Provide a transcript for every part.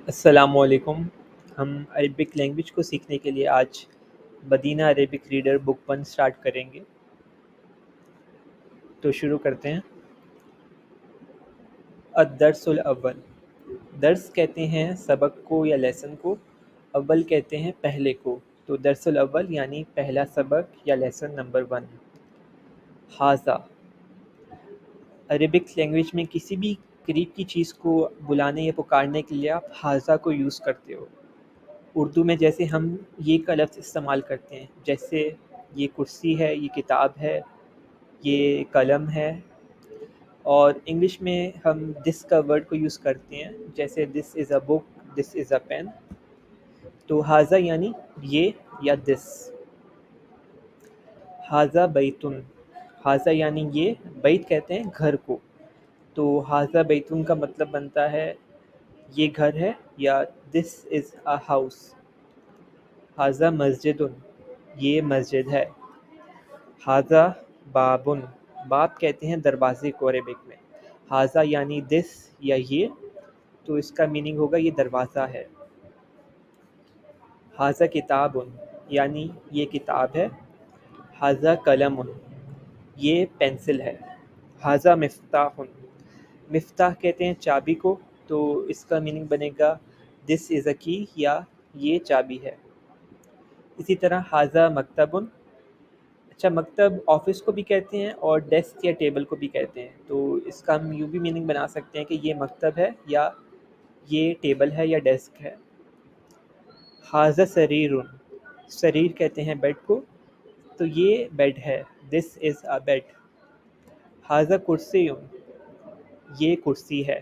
السلام علیکم۔ ہم عربک لینگویج کو سیکھنے کے لیے آج مدینہ عربک ریڈر بک 1 سٹارٹ کریں گے، تو شروع کرتے ہیں۔ الدرس الاول، درس کہتے ہیں سبق کو یا لیسن کو، اول کہتے ہیں پہلے کو، تو درس الاول یعنی پہلا سبق یا لیسن نمبر 1۔ حاذا، عربک لینگویج میں کسی بھی قریب کی چیز کو بلانے یا پکارنے کے لیے آپ حاذا کو یوز کرتے ہو۔ اردو میں جیسے ہم یہ کا لفظ استعمال کرتے ہیں، جیسے یہ کرسی ہے، یہ کتاب ہے، یہ قلم ہے، اور انگلش میں ہم دس کا ورڈ کو یوز کرتے ہیں، جیسے دس از اے بک، دس از اے پین۔ تو حاذا یعنی یہ یا دس۔ حاذا بیتن، حاذا یعنی یہ، بیت کہتے ہیں گھر کو، تو حاذا بیتن کا مطلب بنتا ہے یہ گھر ہے یا دس از اے ہاؤس۔ حاذا مسجد، یہ مسجد ہے۔ حاذا بابن، باب کہتے ہیں دروازے کو عربک میں۔ حاذا یعنی دس یا یہ، تو اس کا میننگ ہوگا یہ دروازہ ہے۔ حاذا کتاب، یعنی یہ کتاب ہے۔ حاذا قلم، یہ پینسل ہے۔ حاذا مفتاح، مفتاح کہتے ہیں چابی کو، تو اس کا میننگ بنے گا دس از اے کی یا یہ چابی ہے۔ اسی طرح حاذا مکتب، اچھا مکتب آفس کو بھی کہتے ہیں اور ڈیسک یا ٹیبل کو بھی کہتے ہیں، تو اس کا ہم یوں بھی میننگ بنا سکتے ہیں کہ یہ مکتب ہے یا یہ ٹیبل ہے یا ڈیسک ہے۔ حاذا سریر، سریر کہتے ہیں بیڈ کو، تو یہ بیڈ ہے، دس از اے بیڈ۔ حاذا کرسی، یہ کرسی ہے۔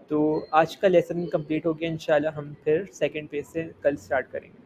تو آج کا لیسن کمپلیٹ ہو گیا، انشاءاللہ ہم پھر سیکنڈ پیج سے کل سٹارٹ کریں گے۔